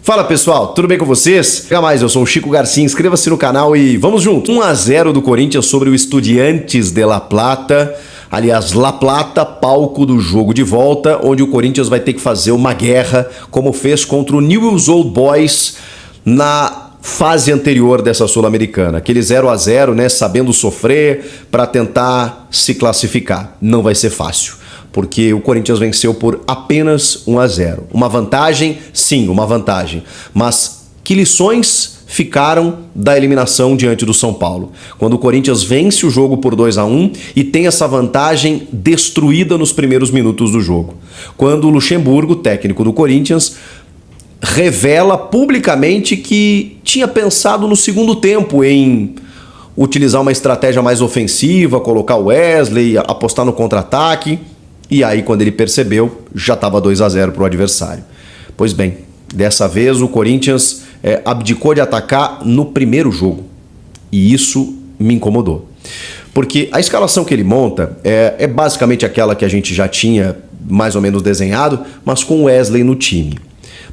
Fala pessoal, tudo bem com vocês? Eu sou o Chico Garcia, inscreva-se no canal e vamos junto. 1-0 do Corinthians sobre o Estudiantes de La Plata. Aliás, La Plata, palco do jogo de volta, onde o Corinthians vai ter que fazer uma guerra, como fez contra o Newell's Old Boys na fase anterior dessa Sul-Americana. Aquele 0-0, né, sabendo sofrer para tentar se classificar. Não vai ser fácil, porque o Corinthians venceu por apenas 1-0. Uma vantagem? Sim, uma vantagem. Mas que lições ficaram da eliminação diante do São Paulo? Quando o Corinthians vence o jogo por 2-1 e tem essa vantagem destruída nos primeiros minutos do jogo. Quando o Luxemburgo, técnico do Corinthians, revela publicamente que tinha pensado no segundo tempo em utilizar uma estratégia mais ofensiva, colocar o Wesley, apostar no contra-ataque. E aí, quando ele percebeu, já estava 2-0 para o adversário. Pois bem, dessa vez o Corinthians abdicou de atacar no primeiro jogo. E isso me incomodou. Porque a escalação que ele monta é basicamente aquela que a gente já tinha mais ou menos desenhado, mas com o Wesley no time.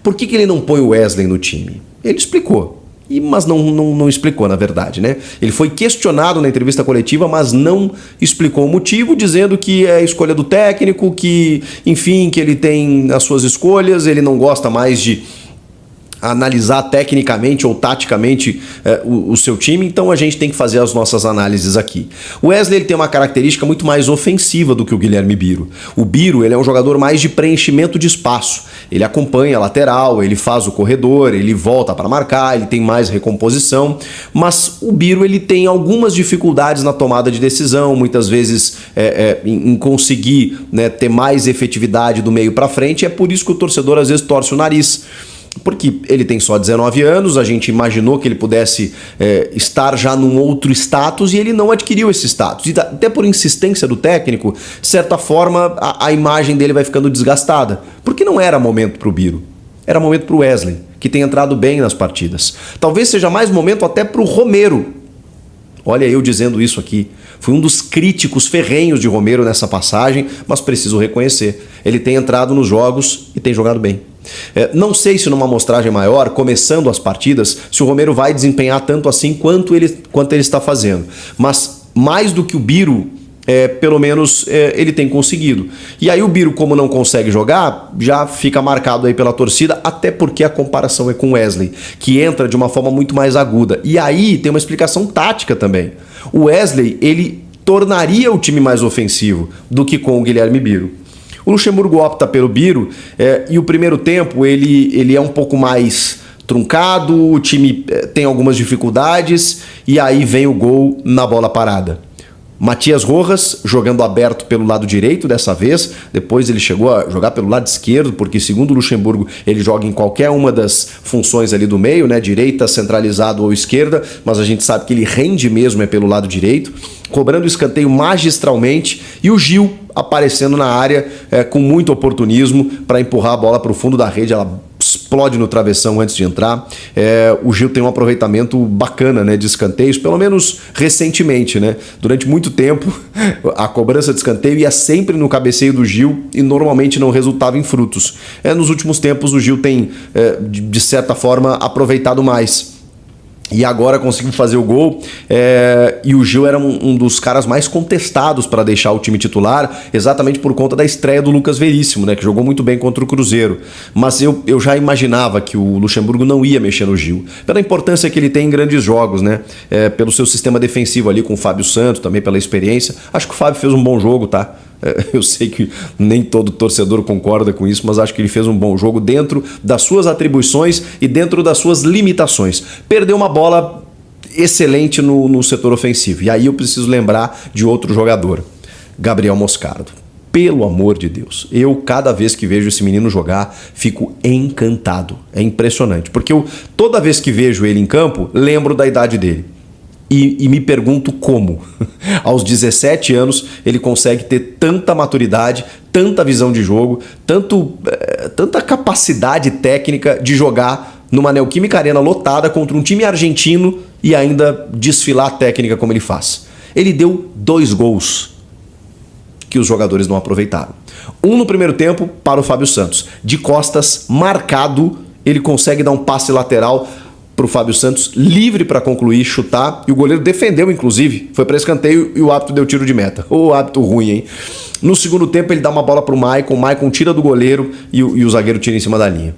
Por que ele não põe o Wesley no time? Ele explicou. Mas não explicou, na verdade, né? Ele foi questionado na entrevista coletiva, mas não explicou o motivo, dizendo que é a escolha do técnico, que, enfim, que ele tem as suas escolhas, ele não gosta mais de analisar tecnicamente ou taticamente o seu time, então a gente tem que fazer as nossas análises aqui. O Wesley ele tem uma característica muito mais ofensiva do que o Guilherme Biro. O Biro ele é um jogador mais de preenchimento de espaço. Ele acompanha a lateral, ele faz o corredor, ele volta para marcar, ele tem mais recomposição, mas o Biro ele tem algumas dificuldades na tomada de decisão, muitas vezes em conseguir, né, ter mais efetividade do meio para frente. É por isso que o torcedor às vezes torce o nariz. Porque ele tem só 19 anos, a gente imaginou que ele pudesse estar já num outro status e ele não adquiriu esse status. E até por insistência do técnico, de certa forma, a imagem dele vai ficando desgastada. Porque não era momento para o Biro, era momento para o Wesley, que tem entrado bem nas partidas. Talvez seja mais momento até para o Romero. Olha eu dizendo isso aqui. Fui um dos críticos ferrenhos de Romero nessa passagem, mas preciso reconhecer. Ele tem entrado nos jogos e tem jogado bem. Não sei se numa amostragem maior, começando as partidas, se o Romero vai desempenhar tanto assim quanto ele está fazendo. Mas mais do que o Biro, pelo menos ele tem conseguido. E aí o Biro, como não consegue jogar, já fica marcado aí pela torcida, até porque a comparação é com o Wesley, que entra de uma forma muito mais aguda. E aí tem uma explicação tática também. O Wesley, ele tornaria o time mais ofensivo do que com o Guilherme Biro. O Luxemburgo opta pelo Biro e o primeiro tempo ele é um pouco mais truncado, o time tem algumas dificuldades e aí vem o gol na bola parada. Matias Rojas jogando aberto pelo lado direito dessa vez, depois ele chegou a jogar pelo lado esquerdo, porque segundo o Luxemburgo ele joga em qualquer uma das funções ali do meio, né, direita, centralizado ou esquerda, mas a gente sabe que ele rende mesmo pelo lado direito, cobrando o escanteio magistralmente e o Gil aparecendo na área com muito oportunismo para empurrar a bola para o fundo da rede, ela explode no travessão antes de entrar. O Gil tem um aproveitamento bacana, né, de escanteios, pelo menos recentemente, né? Durante muito tempo a cobrança de escanteio ia sempre no cabeceio do Gil e normalmente não resultava em frutos. Nos últimos tempos o Gil tem, de certa forma, aproveitado mais. E agora conseguiu fazer o gol e o Gil era um dos caras mais contestados para deixar o time titular, exatamente por conta da estreia do Lucas Veríssimo, né, que jogou muito bem contra o Cruzeiro. Mas eu já imaginava que o Luxemburgo não ia mexer no Gil, pela importância que ele tem em grandes jogos, né, pelo seu sistema defensivo ali com o Fábio Santos, também pela experiência. Acho que o Fábio fez um bom jogo, tá? Eu sei que nem todo torcedor concorda com isso, mas acho que ele fez um bom jogo dentro das suas atribuições e dentro das suas limitações. Perdeu uma bola excelente no setor ofensivo. E aí eu preciso lembrar de outro jogador, Gabriel Moscardo. Pelo amor de Deus, eu cada vez que vejo esse menino jogar, fico encantado. É impressionante, porque eu toda vez que vejo ele em campo, lembro da idade dele. E me pergunto como, aos 17 anos, ele consegue ter tanta maturidade, tanta visão de jogo, tanta capacidade técnica de jogar numa Neoquímica Arena lotada contra um time argentino e ainda desfilar a técnica como ele faz. Ele deu 2 gols que os jogadores não aproveitaram. Um no primeiro tempo para o Fábio Santos, de costas, marcado ele consegue dar um passe lateral pro Fábio Santos, livre para concluir, chutar, e o goleiro defendeu, inclusive, foi para escanteio e o árbitro deu tiro de meta. Ô, hábito ruim, hein? No segundo tempo ele dá uma bola pro Maicon, o Maicon tira do goleiro e o zagueiro tira em cima da linha.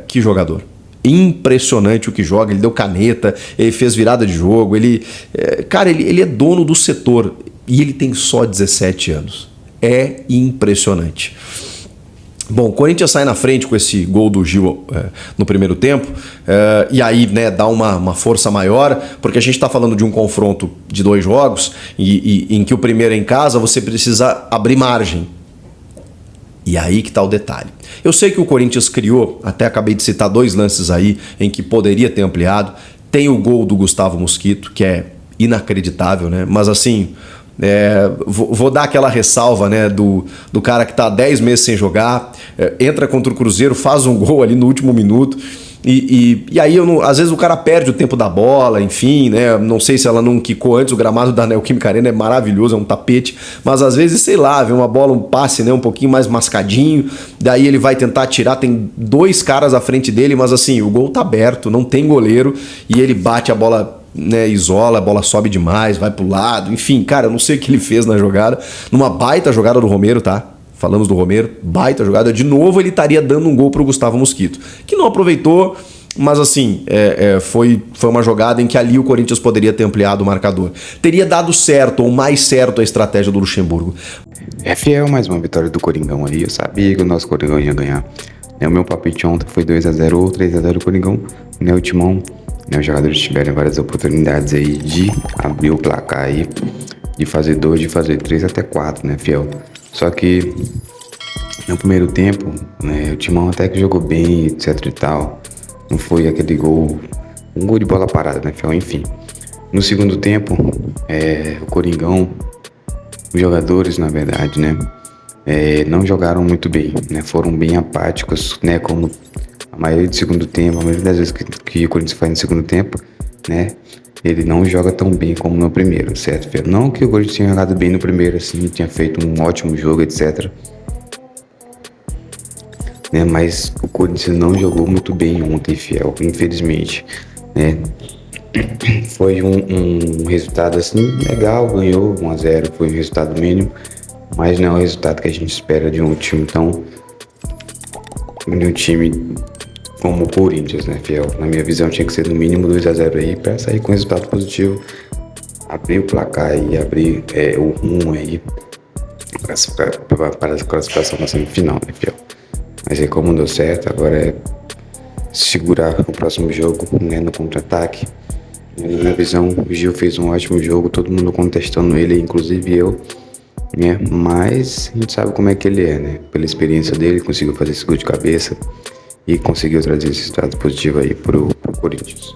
Que jogador. Impressionante o que joga, ele deu caneta, ele fez virada de jogo, ele é dono do setor e ele tem só 17 anos. É impressionante. Bom, o Corinthians sai na frente com esse gol do Gil no primeiro tempo, e aí, né, dá uma força maior, porque a gente está falando de um confronto de 2 jogos e em que o primeiro é em casa, você precisa abrir margem. E aí que está o detalhe. Eu sei que o Corinthians criou, até acabei de citar 2 lances aí em que poderia ter ampliado. Tem o gol do Gustavo Mosquito, que é inacreditável, né? Mas assim, vou dar aquela ressalva, né, do cara que tá 10 meses sem jogar, entra contra o Cruzeiro, faz um gol ali no último minuto. E aí, às vezes o cara perde o tempo da bola, enfim, né? Não sei se ela não quicou antes, o gramado da Neoquímica Arena é maravilhoso, é um tapete, mas às vezes, sei lá, vem uma bola, um passe, né, um pouquinho mais mascadinho, daí ele vai tentar tirar, tem 2 caras à frente dele, mas assim, o gol tá aberto, não tem goleiro, e ele bate a bola, né, isola, a bola sobe demais, vai pro lado, enfim, cara, eu não sei o que ele fez na jogada, numa baita jogada do Romero, tá? Falamos do Romero, baita jogada. De novo ele estaria dando um gol pro Gustavo Mosquito, que não aproveitou, mas assim, foi uma jogada em que ali o Corinthians poderia ter ampliado o marcador. Teria dado certo, ou mais certo, a estratégia do Luxemburgo. Fiel, mais uma vitória do Coringão aí. Eu sabia que o nosso Coringão ia ganhar. O meu palpite ontem foi 2-0 ou 3-0 o Coringão. O Timão, os jogadores tiveram várias oportunidades aí de abrir o placar aí, de fazer 2, de fazer 3, até 4, né, Fiel? Só que no primeiro tempo, né, o Timão até que jogou bem, etc e tal. Não foi aquele gol, um gol de bola parada, né, Fiel? Enfim. No segundo tempo, o Coringão, os jogadores, na verdade, né, não jogaram muito bem, né? Foram bem apáticos, né? Como a maioria do segundo tempo, a maioria das vezes que o Corinthians faz no segundo tempo, né? Ele não joga tão bem como no primeiro, certo, Fiel? Não que o Corinthians tenha jogado bem no primeiro, assim, tinha feito um ótimo jogo, etc. Né? Mas o Corinthians não jogou muito bem ontem, Fiel, infelizmente, né? Foi um resultado, assim, legal, ganhou 1-0, foi um resultado mínimo, mas não é o resultado que a gente espera de um time como o Corinthians, né, Fiel? Na minha visão tinha que ser no mínimo 2-0 aí pra sair com resultado positivo, abrir o placar e abrir o rumo aí para a classificação na semifinal, né, Fiel? Mas aí como deu certo, agora é segurar o próximo jogo, né, no contra-ataque. Na minha visão, o Gil fez um ótimo jogo, todo mundo contestando ele, inclusive eu, né? Mas a gente sabe como é que ele é, né? Pela experiência dele, conseguiu fazer esse gol de cabeça e conseguiu trazer esse resultado positivo aí pro Corinthians.